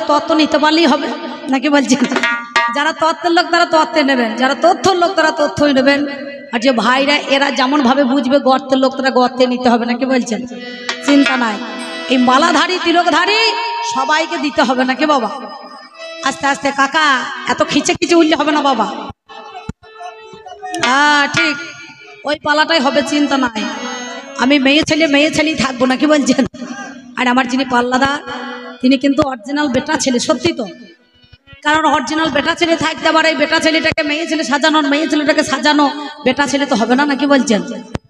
তত্ত্ব নিতে পারলেই হবে নাকি বলছেন? যারা তত্ত্বের লোক তারা তত্ত্বে নেবেন, যারা তথ্যর লোক তারা তথ্যই নেবেন। আর যে ভাইরা এরা যেমন ভাবে বুঝবে গর্তের লোক তারা গর্তে নিতে হবে নাকি বলছেন? চিন্তা নাই, এই মালাধারী তিলকধারী সবাইকে দিতে হবে নাকি বাবা? আস্তে আস্তে কাকা, এত খিচে খিচে উঠলে হবে না বাবা। হ্যাঁ ঠিক, ওই পালাটাই হবে, চিন্তা নাই। আমি মেয়ে ছেলেই থাকবো নাকি বলছেন? আর আমার যিনি পাল্লাদার তিনি কিন্তু অরিজিনাল বেটা ছেলে, সত্যি তো। কারণ অরিজিনাল বেটা ছেলে থাকতে আবার এই বেটা ছেলেটাকে মেয়ে ছেলে সাজানো, মেয়ে ছেলেটাকে সাজানো, বেটা ছেলে তো হবে না নাকি বলছেন?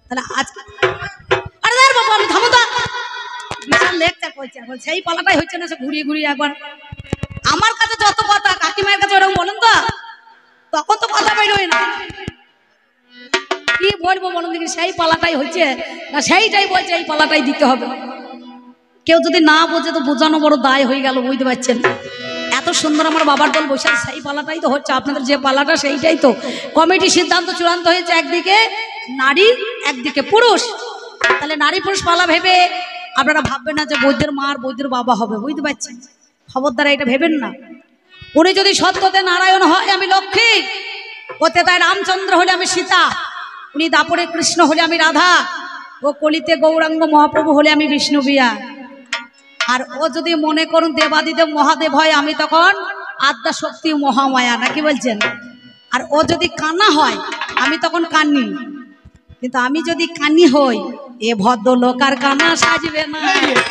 তাহলে আজ আরে বাবা আমি থামো তো, বিশাল লেকচার করছে এখন, সেই পালাটাই হচ্ছে না, সে ঘুরিয়ে ঘুরিয়ে একবার আমার কাছে যত কথা কাকিমার কাছে ওরকম বলেন তো, তখন তো কথা বেরোয় না। কি বলবো বলুন দেখি, সেই পালাটাই হচ্ছে না, সেইটাই বলছে এই পালাটাই দিতে হবে। কেউ যদি না বোঝে তো বোঝানো বড় দায় হয়ে গেল, বুঝতে পারছেন? এত সুন্দর আমার বাবার দল বসে, সেই পালাটাই তো হচ্ছে, আপনাদের যে পালাটা সেইটাই তো। কমিটি সিদ্ধান্ত চূড়ান্ত হয়েছে, একদিকে নারী একদিকে পুরুষ। তাহলে নারী পুরুষ পালা ভেবে আপনারা ভাববেন না যে বৈদ্যের মা আর বৈদ্যের বাবা হবে, বুঝতে পারছেন? খবরদারা এটা ভেবেন না। উনি যদি সত্যতে নারায়ণ হয় আমি লক্ষ্মী, ওতে তাই রামচন্দ্র হলে আমি সীতা, উনি দাপরে কৃষ্ণ হলে আমি রাধা, ও কলিতে গৌরাঙ্গ মহাপ্রভু হলে আমি বিষ্ণু বিয়া। আর ও যদি মনে করুন দেবাদিদেব মহাদেব হয়, আমি তখন আদ্যা শক্তি মহামায়া নাকি বলছেন? আর ও যদি কান্না হয় আমি তখন কান্নি। কিন্তু আমি যদি কান্নি হই, এ ভদ্রলোক আর কান্না সাজবে না,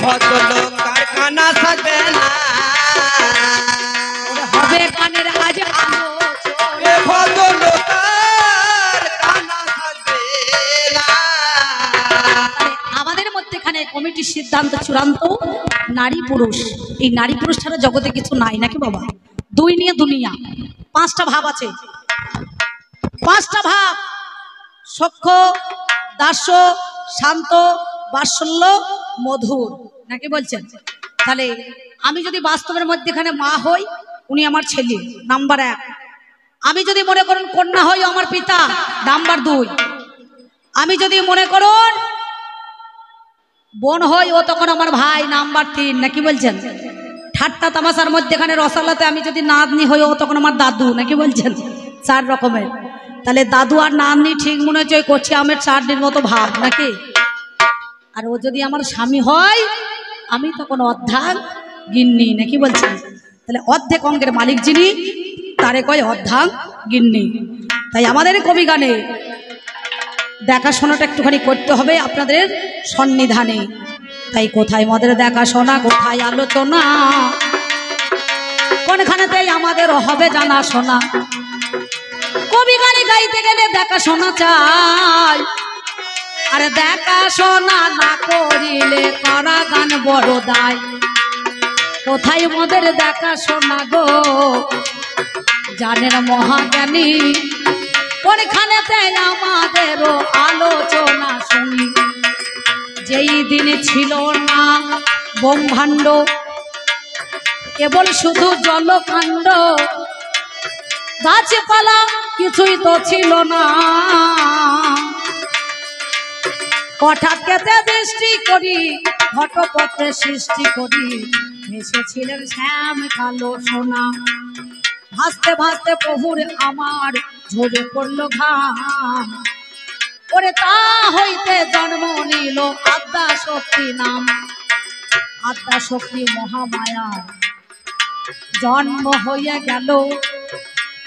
ভদ্রলোক আর কানা সাজবে না, হবে কানের আজ এ ভদ্রলোক আর কানা সাজবে না। আমাদের মধ্যেখানে কমিটির সিদ্ধান্ত চূড়ান্ত, নারী পুরুষ। এই নারী পুরুষ ছাড়া জগতে কিছু নাই নাকি বাবা? দুই নিয়ে দুনিয়া, পাঁচটা ভাব আছে, পাঁচটা ভাব: সখ্য, দাস্য, শান্ত, বাৎসল্য, মধুর নাকি বলছেন? তাহলে আমি যদি বাস্তবের মধ্যেখানে মা হই, উনি আমার ছেলে নাম্বার 1। আমি যদি মনে করুন কন্যা হই, আমার পিতা নাম্বার 2। আমি যদি মনে করুন বোন হই, ও তখন আমার ভাই নাম্বার 3 নাকি বলছেন? ঠাট্টা তামাশার মধ্যেখানে রসালাতে আমি যদি নাতনি হই, ও তখন আমার দাদু নাকি বলছেন? 4 রকমের। তাহলে দাদু আর নাতনি ঠিক মনে হচ্ছে করছি আমের চাটনির মতো ভাব নাকি? আর ও যদি আমার স্বামী হয়, আমি তখন অর্ধাঙ্গ গিন্নি নাকি বলছেন? তাহলে অর্ধেক অঙ্গের মালিক যিনি, তারে কয় অর্ধাঙ্গ গিন্নি। তাই আমাদের কবি গানে দেখাশোনাটা একটুখানি করতে হবে আপনাদের সন্নিধানে। তাই কোথায় আমাদের দেখাশোনা, কোথায় আলোচনা, কোনখানেতেই আমাদের হবে জানাশোনা। কবি গানে গাইতে গেলে দেখাশোনা চাই, আরে দেখাশোনা না করিলে করা গান বড় দায়। কোথায় আমাদের দেখাশোনা গো জানেন মহাজ্ঞানী, কোনখানেতে আমাদেরও আলোচনা শুনি। যেই দিনে ছিল না ব্রহ্মাণ্ড, কেবল শুধু জলকাণ্ড, গাছপালা কিছুই তো ছিল না। হঠাৎ কেটে দৃষ্টি করি, ঘটপত্রে সৃষ্টি করি, এসেছিলেন শ্যাম কালো সোনা। ভাসতে ভাসতে প্রভুর আমার ঝরে পড়ল ঘাম, ওরে তা হইতে জন্ম নিল আদ্যা শক্তি নাম। আদ্যা শক্তি মহামায়া জন্ম হইয়া গেল,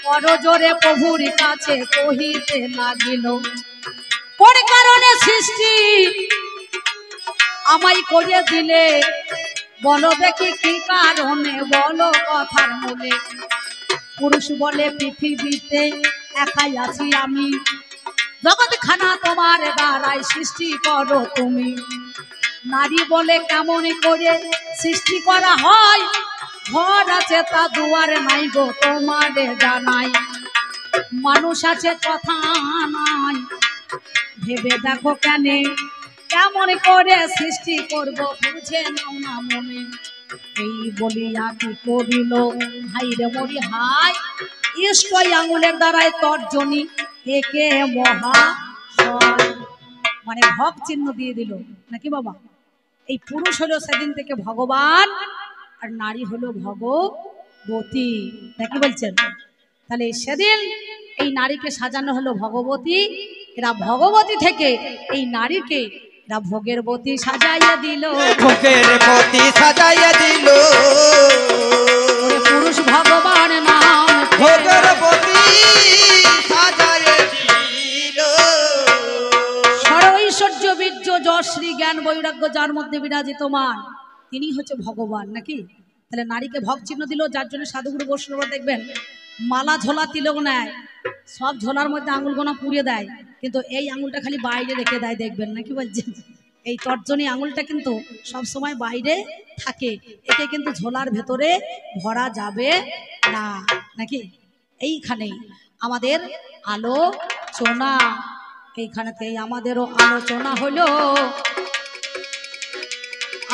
করজোরে প্রভুর কাছে কহিতে লাগিল, কোন কারণে সৃষ্টি আমায় করে দিলে, বলো দেখি কি কারণে, বলো কথার মূলে। পুরুষ বলে পৃথিবীতে একাই আছি আমি, জগৎ খানা তোমার দ্বারাই সৃষ্টি করো তুমি। নারী বলে কেমন করে সৃষ্টি করা হয়, ঘর আছে তা দুয়ারে নাই গো তোমারে জানাই। মানুষ আছে কথা নাই, ভেবে দেখো কেন, কেমন করে সৃষ্টি করব বুঝে নাও না মনে। এই বলিয়া কি করিল হাই রে মরি হাই, ইষ্ট আঙুলের দ্বারাই তর্জনী একে মহা, মানে ভব চিহ্ন দিয়ে দিল নাকি বাবা? এই পুরুষ হলো সেদিন থেকে ভগবান, আর নারী হলো ভগবতী। কি বলছেন? তাহলে সেদিন এই নারীকে সাজানো হলো ভগবতী। এরা ভগবতী থেকে এই নারীকে এরা ভোগের বতী সাজাইয়া দিল। ভোগের বতী সাজাইয়া দিল। পুরুষ ভগবান নাম ভোগের বতী সাজাইয়া দিল। সর্বৈশ্বর্য বীর্য যশ্রী জ্ঞান বৈরাগ্য যার মধ্যে বিরাজিতমান তিনি হচ্ছে ভগবান নাকি। তাহলে নারীকে ভোগ চিহ্ন দিল, যার জন্য সাধুগুরু বৈষ্ণবরা দেখবেন মালা ঝোলা তিলক নেয়, সব ঝোলার মধ্যে আঙুল গোনা পুড়িয়ে দেয়, কিন্তু এই আঙুলটা খালি বাইরে রেখে দেয়, দেখবেন নাকি বলছেন। এই তর্জনী আঙুলটা কিন্তু সব সময় বাইরে থাকে, একে কিন্তু ঝোলার ভেতরে ভরা যাবে না নাকি। এইখানেই আমাদের আলোচনা, এইখানেতেই আমাদেরও আলোচনা হলো।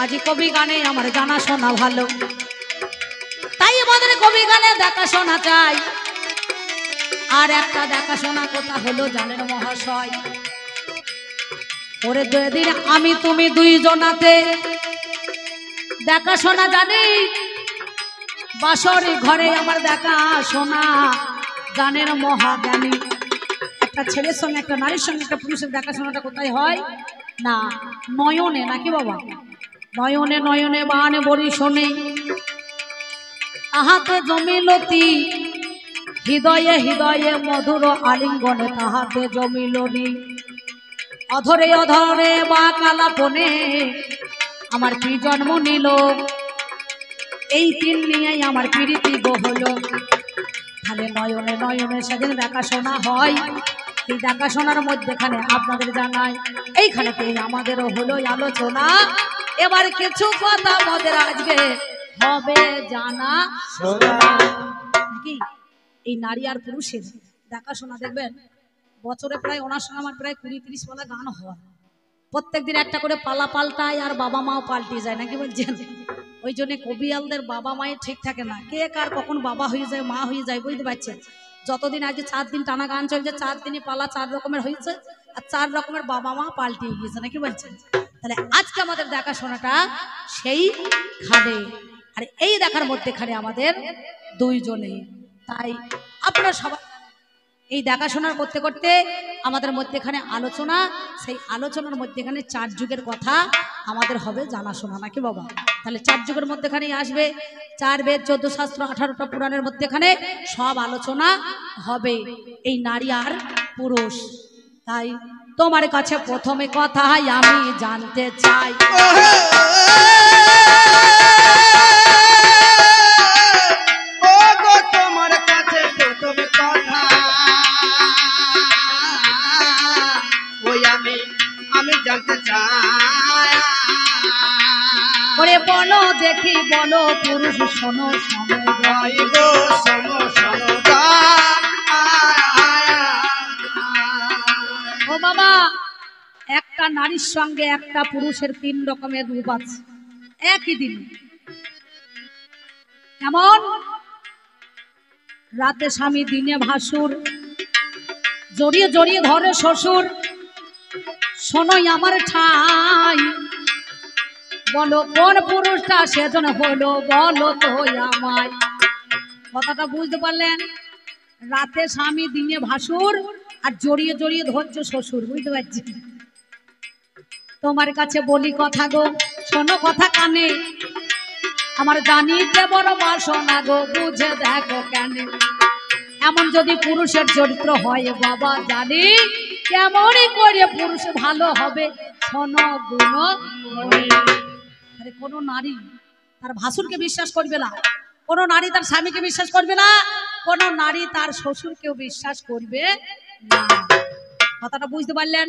আজ কবি গানে আমার জানা শোনা ভালো, তাই আমাদের কবি গানে দেখাশোনা চাই। আর একটা দেখাশোনা কথা হলো জানেন মহাশয়, ওরে দুদিন আমি তুমি দুইজনাতে দেখাশোনা জানি, বাসরি ঘরে আমার দেখাশোনা জানেন মহাজ্ঞানী। একটা ছেলের সঙ্গে একটা নারীর সঙ্গে একটা পুরুষের দেখাশোনাটা কোথায় হয় না, নয়নে নাকি বাবা। নয়নে নয়নে বানে বরি শোনে, তাহাতে জমিলতি হৃদয়ে হৃদয়ে মধুর আলিঙ্গনে তাহাতে জমিলনি। অধরে অধরে বা কালাপনে আমার কি জন্ম নিল, এই তিন নিয়েই আমার প্রীতি হল। তাহলে নয়নে নয়নে সেদিন দেখাশোনা হয়, এই দেখাশোনার মধ্যেখানে আপনাদের জানাই এইখানেতে আমাদেরও হলো আলোচনা। এবার কিছু কথা আমাদের আজকে হবে জানা নাকি। এই নারী আর পুরুষের দেখাশোনা দেখবেন বছরে প্রায় ওনার সঙ্গে আমার প্রায় 20-30 পালা গান হয়, প্রত্যেকদিন একটা করে পালা পাল্টায় আর বাবা মাও পাল্টে যায় নাকি বলছেন। ওই জন্য কবিয়ালদের বাবা মায়ের ঠিক থাকে না, কে কার কখন বাবা হয়ে যায় মা হয়ে যায় বুঝতে পারছেন। যতদিন আগে 4 দিন টানা গান চলছে, 4 দিনই পালা 4 রকমের হয়েছে, আর 4 রকমের বাবা মা পাল্টে গিয়েছে নাকি বলছেন। তাহলে আজকে আমাদের দেখাশোনাটা সেই খানে, আর এই দেখার মধ্যেখানে আমাদের দুইজনে। তাই আপনারা সবাই এই দেখাশোনার করতে করতে আমাদের মধ্যেখানে আলোচনা, সেই আলোচনার মধ্যেখানে 4 যুগের কথা আমাদের হবে জানাশোনা নাকি বাবা। তাহলে 4 যুগের মধ্যেখানেই আসবে 4 বেদ 14 শাস্ত্র 18টা পুরাণের মধ্যেখানে সব আলোচনা হবে এই নারী আর পুরুষ। তাই তোমার কাছে প্রথমে কথা আমি জানতে চাই, তোমার কাছে প্রথমে কথা ওই আমি জানতে চাই। ওরে বলো দেখি বলো পুরুষ শোনো সময় গো শোনো শোনো ও বাবা, একটা নারীর সঙ্গে একটা পুরুষের 3 রকমের রূপ আছে একই দিন। এমন রাতে স্বামী দিনে ভাসুর, জড়িয়ে জড়িয়ে ধরে শ্বশুর, শোনোই আমার ঠাই। বলো কোন পুরুষটা সেজন হলো বলো তো আমায়। কথাটা বুঝতে পারলেন? রাতে স্বামী দিনে ভাসুর আর জড়িয়ে জড়িয়ে ধরছে শ্বশুর, বুঝতে পারছি। তোমার কাছে বলি কথা গো শোনো কথা কানে, আমার জানিতে বড় বাসনা গো বুঝে দেখো কেন। এমন যদি পুরুষের চরিত্র হয় বাবা জানি, কেমনই করে পুরুষ ভালো হবে শোনো গুণ। কোন নারী তার ভাসুরকে বিশ্বাস করবে না, কোন নারী তার স্বামীকে বিশ্বাস করবে না, কোন নারী তার শ্বশুরকেও বিশ্বাস করবে না। কথাটা বুঝতে পারলেন?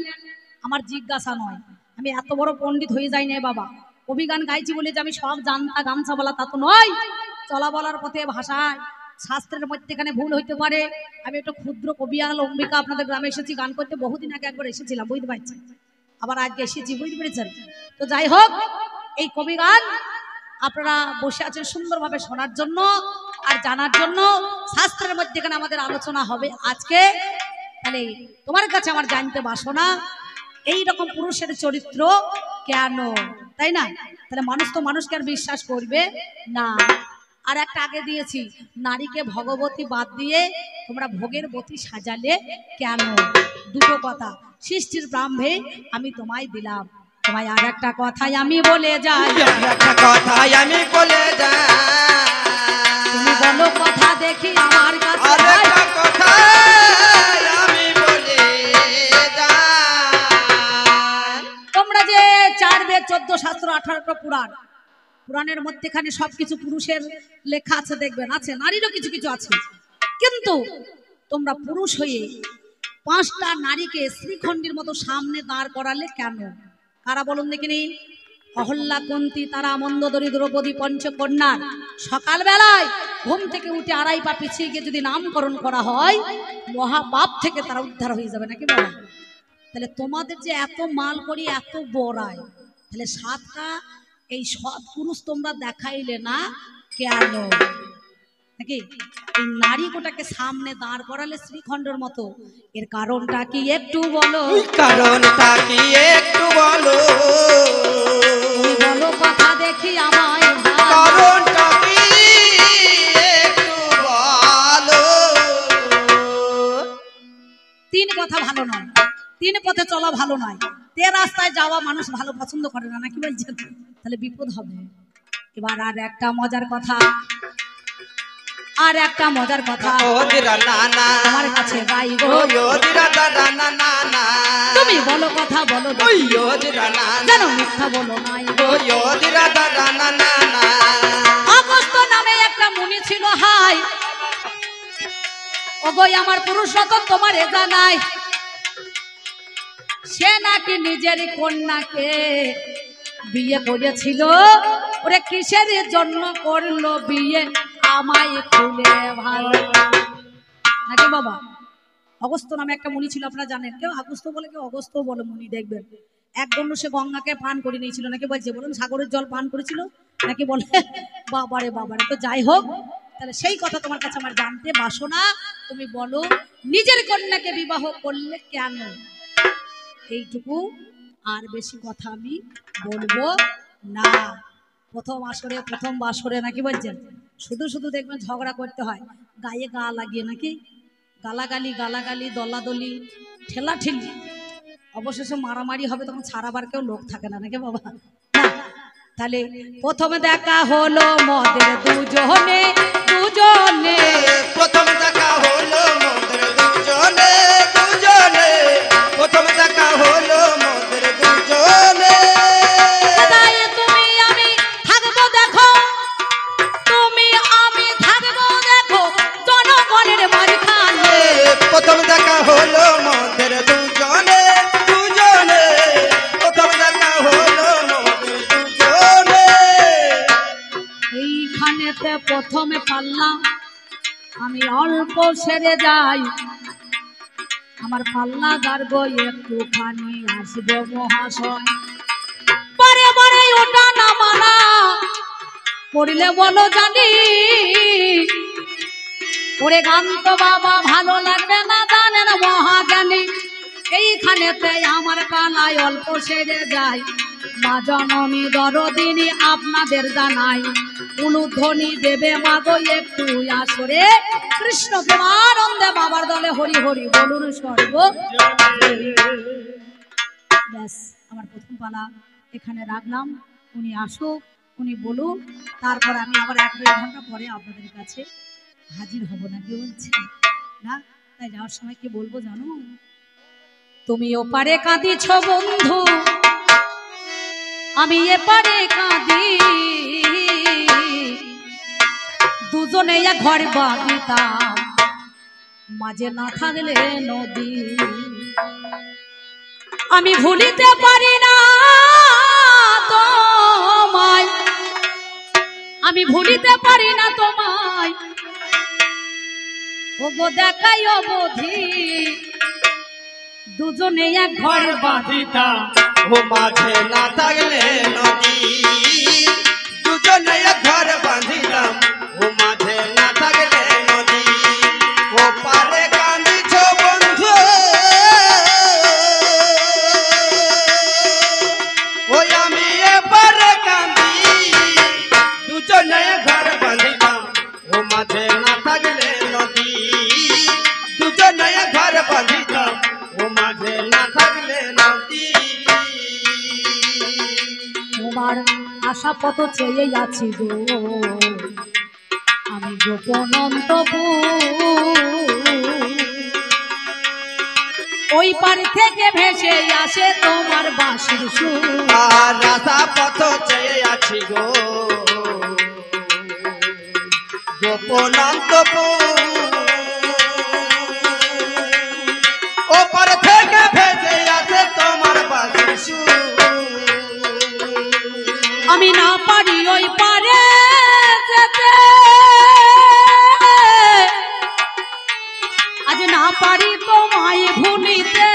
আমার জিজ্ঞাসা নয়, আমি এত বড় পণ্ডিত হয়ে যাই না বাবা। কবি গান গাইছি বলে যে আমি সব জানতা গামছা বলা তা তো নয়। চলা বলার পথে ভাষায় শাস্ত্রের মধ্যেখানে ভুল হইতে পারে। আমি একটা ক্ষুদ্র কবিয়াল অম্বিকা আপনাদের গ্রামে এসেছি গান করতে, বহুদিন আগে একবার এসেছিলাম বুঝতে পারছেন, আবার আজকে এসেছি বুঝতে পেরেছেন। তো যাই হোক, এই কবি গান আপনারা বসে আছেন সুন্দরভাবে শোনার জন্য আর জানার জন্য। শাস্ত্রের মধ্যেখানে আমাদের আলোচনা হবে আজকে। তাহলে তোমার কাছে আমার জানতে বাসনা, এই রকম পুরুষের চরিত্র কেন, তাই না? তাহলে মানুষ তো মানুষকে আর বিশ্বাস করবে না। আর একটা আগে দিয়েছি, নারীকে ভগবতী বাদ দিয়ে তোমরা ভোগের বতী সাজালে কেন? দুটো কথা সৃষ্টির ব্রাহ্মে আমি তোমায় দিলাম। তোমায় আর একটা কথাই আমি বলে যাই, একটা কথাই আমি বলে যাই, তুমি বলো কথা দেখি আমার কাছে। আর একটা কথাই আমি বলে যাই। তোমরা যে 4 বেদ 14 শাস্ত্র 18টা পুরাণ, পুরাণের মধ্যেখানে সবকিছু পুরুষের লেখা আছে, দেখবেন আছে, নারীরও কিছু কিছু আছে। কিন্তু তোমরা পুরুষ হয়ে 5টা নারীকে শ্রীখণ্ডীর মতো সামনে দাঁড় করালে কেন? কারা বলুন দেখিনি? অহল্যা, কুন্তী, তারা, মন্দোদরী, দ্রৌপদী, পঞ্চকন্যা। সকালবেলায় ঘুম থেকে উঠে 2.5 পা পিছিয়ে গিয়ে যদি নামকরণ করা হয়, মহাপাপ থেকে তারা উদ্ধার হয়ে যাবে, নাকি বলা? তাহলে তোমাদের যে এত মাল করি, এত বড়ায়, তাহলে 7টা এই সৎ পুরুষ তোমরা দেখাইলে না কেন? নাকি এই নারী গোটাকে সামনে দাঁড় করালে শ্রীখণ্ডের মতো, এর কারণটা কি একটু বলো? কারণটা কি একটু বলো? তুমি বলো কথা দেখি আমায়। কারণটা কি একটু বলো? 3 কথা ভালো নয়, 3 পথে চলা ভালো নয়, 3 রাস্তায় যাওয়া মানুষ ভালো পছন্দ করে না, নাকি বলছেন? তাহলে বিপদ হবে। এবার আর একটা মজার কথা, আর একটা মজার কথা আমার কাছে গাই গো, তুমি বলো কথা বলো যেন মিথ্যা বলো নাই গো। অগস্ত্য নামে একটা মুনি ছিল, হাই ওগো আমার পুরুষ রতন তোমার এ জানাই, সে নাকি নিজের কন্যাকে বিয়ে করেছিল। ওরে কিসের জন্য করলো বিয়ে, আমায় খুলে ভালো, নাকি বাবা? অগস্ত্য নামে একটা মুনি ছিল, আপনারা জানেন। কেউ আগস্ত্য বলে, কেউ অগস্ত্য বলে মুনি, দেখবেন। এক গণ্য সে গঙ্গাকে পান করে নিয়েছিল, নাকি বলছে? বলুন সাগরের জল পান করেছিল, নাকি বলে? বাবারে বাবারে। তো যাই হোক, তাহলে সেই কথা তোমার কাছে আমার জানতে বাসনা। তুমি বলো নিজের কন্যাকে বিবাহ করলে কেন? এইটুকু, আর বেশি কথা আমি বলবো না। প্রথম আসরে, প্রথম বাসরে, নাকি বলছেন, শুধু শুধু দেখবেন ঝগড়া করতে হয়, গায়ে গা লাগিয়ে, নাকি গালাগালি, গালাগালি, দলাদলি, ঠেলাঠেলি, অবশেষে মারামারি হবে, তখন ছাড়াবার কেউ লোক থাকে না, নাকি বাবা? না, তাহলে প্রথমে দেখা হলো মদের দুজনে, দুজনে প্রথম দেখা হলো মোদের দুজনে, দুজনে প্রথম দেখা হলো মোদের দুজনে। তুমি আমি থাকবো দেখো, তুমি আমি থাকবো দেখো জনগণের মাঝখানে। প্রথম দেখা হলো মোদের দুজনে, দুজনে প্রথম দেখা হলো মোদের দুজনে। এইখানেতে প্রথমে পাল্লা আমি অল্প সেরে যাই, আমার পাল্লা গাড়বো একটুখানি, আসবে মহাশয়। পরে পরে ওটা না মানা করিলে বলো জানি, ওরে গান তো বাবা ভালো লাগবে না, জানেন মহাজ্ঞানী। এইখানেতে আমার পালায় অল্প সেরে যায়, মা জননী দরদিনী আপনাদের জানাই, উলুধ্বনি দেবে মাগো একটু আসরে, কৃষ্ণ প্রেমানন্দে বাবার দলে হরি হরি বলুন স্বর্গ। ব্যাস, আমার প্রথম পালা এখানে রাখলাম। উনি আসুক, উনি বলুক, তারপর আমি আবার 1-2 ঘন্টা পরে আপনাদের কাছে হাজির হব, নাকি বলছি না? তাই যাওয়ার সময় কি বলবো জানো? তুমি ওপারে কাঁদিছ বন্ধু, আমি এপারে কাঁদি, দুজনে ঘর বাঁধিতাম, মাঝে না থাকলে নদী। আমি ভুলিতে পারি না তোমায়, আমি ভুলিতে পারি না তোমায়, ওগো দেখাই অবধি, দুজনে এক ঘর বাঁধিতাম, ও মাঝে না থাকলে নদী, দুজনে ঘর বাঁধিতাম, ও মাঝে না থাকলে নদী। ও পারে কাঁদিছ বন্ধু, ওই আমি এপারে কাঁদি, ও মাঝে না থাকলে নদী দুজনে ঘর বাঁধিতাম ও মাঝে না থাকলে নদী তোমার আশা পথ চেয়ে আছি গো আমি গোপন ওই পার থেকে ভেসে আসে তোমার বাঁশির সুর আর রাধা পথ চেয়ে আছি গো গোপনান্তপুর ওপার থেকে ভেসে আসে তোমার বাঁশির সুর আমি না পারি ওই পারে যেতে আজ না পারি তোমায় ভুলিতে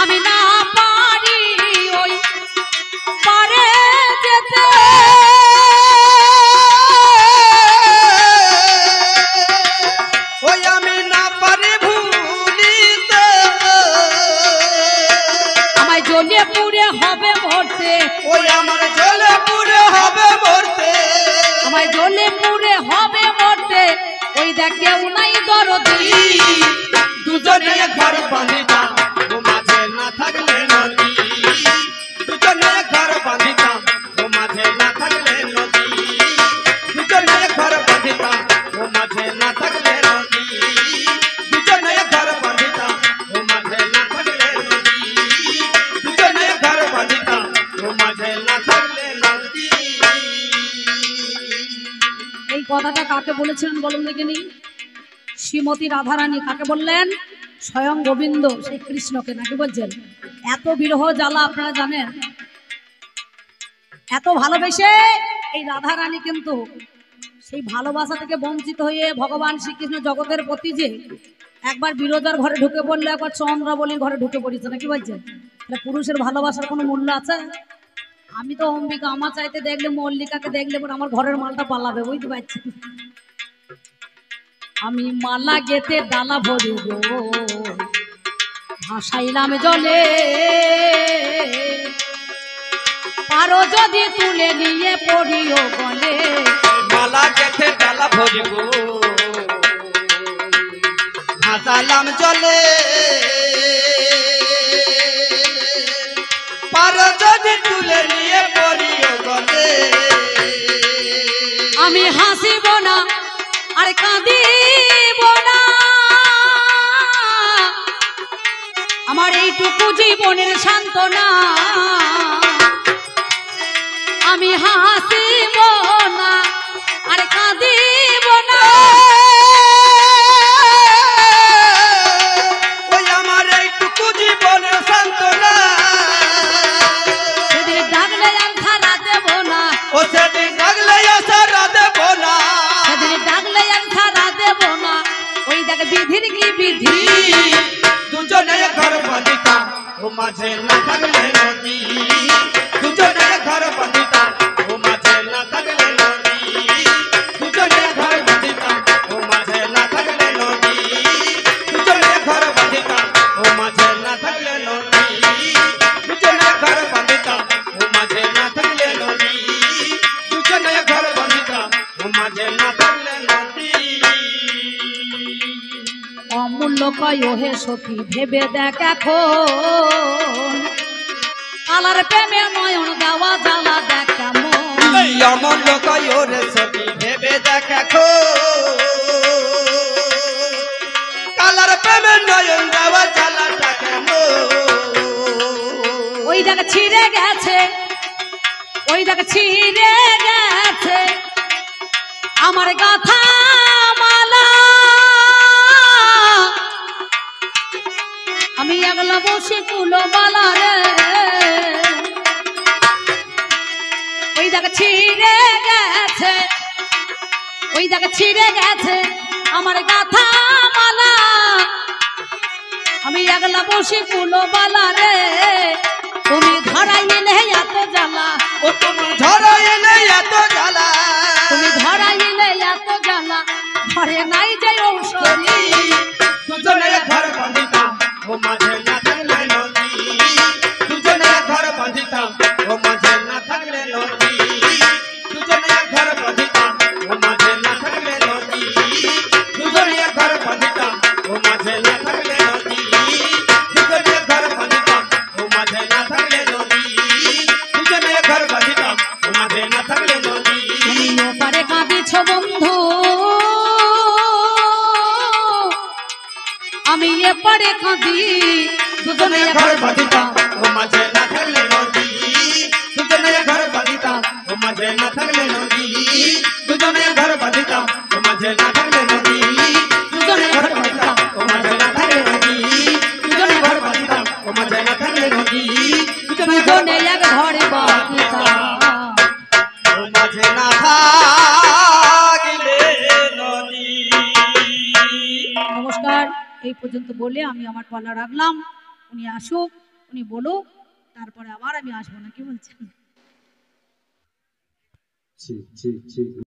আমি না পারি ওই পারে যেতে ওই আমি না পারি ভুলিতে আমায় জ্বলে পুড়ে হবে মরতে ওই আমার জ্বলে পুড়ে হবে মরতে আমায় জ্বলে পুড়ে হবে মরতে ওই দেখ কেউ নাই দরদি দুজনে ঘর বাঁধিতাম ও মাঝে না থাকলে নদী দুজনে ঘর বাঁধিতাম ও মাঝে না থাকলে নদী দুজনে ঘর বাঁধিতাম ও মাঝে না থাকলে নদী দুজনে ঘর বাঁধিতাম ও মাঝে না থাকলে নদী দুজনে ঘর বাঁধিতাম ও মাঝে না থাকলে নদী এই কথাটা কাকে বলেছিলেন বলুন দেখিনি শ্রীমতী রাধারানী কাকে বললেন স্বয়ং গোবিন্দ সেই কৃষ্ণকে নাকি বলছেন এত বিরহ জ্বালা আপনারা জানেন এত ভালোবেসে এই রাধারানী কিন্তু সেই ভালোবাসা থেকে বঞ্চিত হয়ে ভগবান শ্রীকৃষ্ণ জগতের প্রতি যে একবার বিরোধার ঘরে ঢুকে পড়লে একবার চন্দ্রাবলীর ঘরে ঢুকে পড়েছে নাকি বলছেন পুরুষের ভালোবাসার কোনো মূল্য আছে আমি তো অম্বিকা আমার চাইতে দেখলে মল্লিকাকে দেখলে পরে আমার ঘরের মালটা পালাবে বুঝতে পারছি আমি মালা গেতে ডালা ভরে গো ভাসাইলাম জলে পারো যদি তুলে নিয়ে পড়িও বলে মালা গেথে ডালা ভরিব ভাসালাম জলে পারো যদি তুলে নিয়ে পড়িও গলে আমি হাসিব না আর কাঁদিব না আমার এইটুকু জীবনের সান্ত্বনা আমি হাসিব না আর কাঁদিব না ওই আমার এইটুকু জীবনের সান্ত্বনা সেদিন ডাকলে আন্ধারা দেব না ও সেদিন ডাকলে আশারা দেব না সেদিন ডাকলে আন্ধারা দেব না ওই দেখ বিধির কি বিধি দুজনে ঘর বাঁধিতাম ও মাঝে না থাকলে নদী দুজনে ঘর বাঁধিতাম ও মাঝে না থাকলে নদী দুজনে ঘর বাঁধিতাম ও মাঝে না থাকলে নদী দুজনে ঘর বাঁধিতাম ও মাঝে না থাকলে নদী দুজনে ঘর বাঁধিতাম ও মাঝে না থাকলে নদী দুজনে ঘর বাঁধিতাম ও মাঝে না থাকলে নদী অমূল্য কয় হে সখী ভেবে দেখ এখন আলার প্রেমে নয়ন দেওয়া জ্বালা দেখ কেমন এমন লোক ওরে সখী ভেবে দেখ কালার প্রেমে নয়ন দেওয়া জ্বালাটা কেমন ওই দেখ ছিঁড়ে গেছে ওই দেখ ছিঁড়ে গেছে আমার গাথা মালা আমি একলা বসে কুলো মালা রে ওই দেখ ছিঁড়ে গেছে ওই দেখ ছিঁড়ে গেছে আমার গাথা মালা আমি একলা বসে কুলো মালা রে তুমি ধরাই নিলে এত জ্বালা ও তুমি ধরাই এলে এত জ্বালা তুমি ধরাই নিলে এত জ্বালা ঘরে নাই যে ঔষধি দুজনে ঘর বাঁধিতাম ও মাঝে না থাকলে নদী দুজনে ঘর বাঁধিতাম ও মাঝে না থাকলে নদী দুজনে ঘর বাঁধিতাম কাঁদে কাঁদি দুজনে দুজনে ঘর বাঁধিতাম ও মাঝে না থাকলে নদী দুজনে ঘর বাঁধিতাম ও মাঝে না থাকলে নদী দুজনে ঘর বাঁধিতাম ও মাঝে না থাকলে নদী দুজনে ঘর বাঁধিতাম ও মাঝে না থাকলে নদী দুজনে ঘর বাঁধিতাম ও মাঝে না থাকলে নদী দুজনে দুজনে এক ঘরে বাঁধিতাম ও মাঝে না থাকলে নদী। নমস্কার, এই পর্যন্ত বলে আমি আমার পালা রাখলাম। উনি আসুক, উনি বলুক, তারপরে আবার আমি আসবো না, কি বলছেন? ঠিক ঠিক ঠিক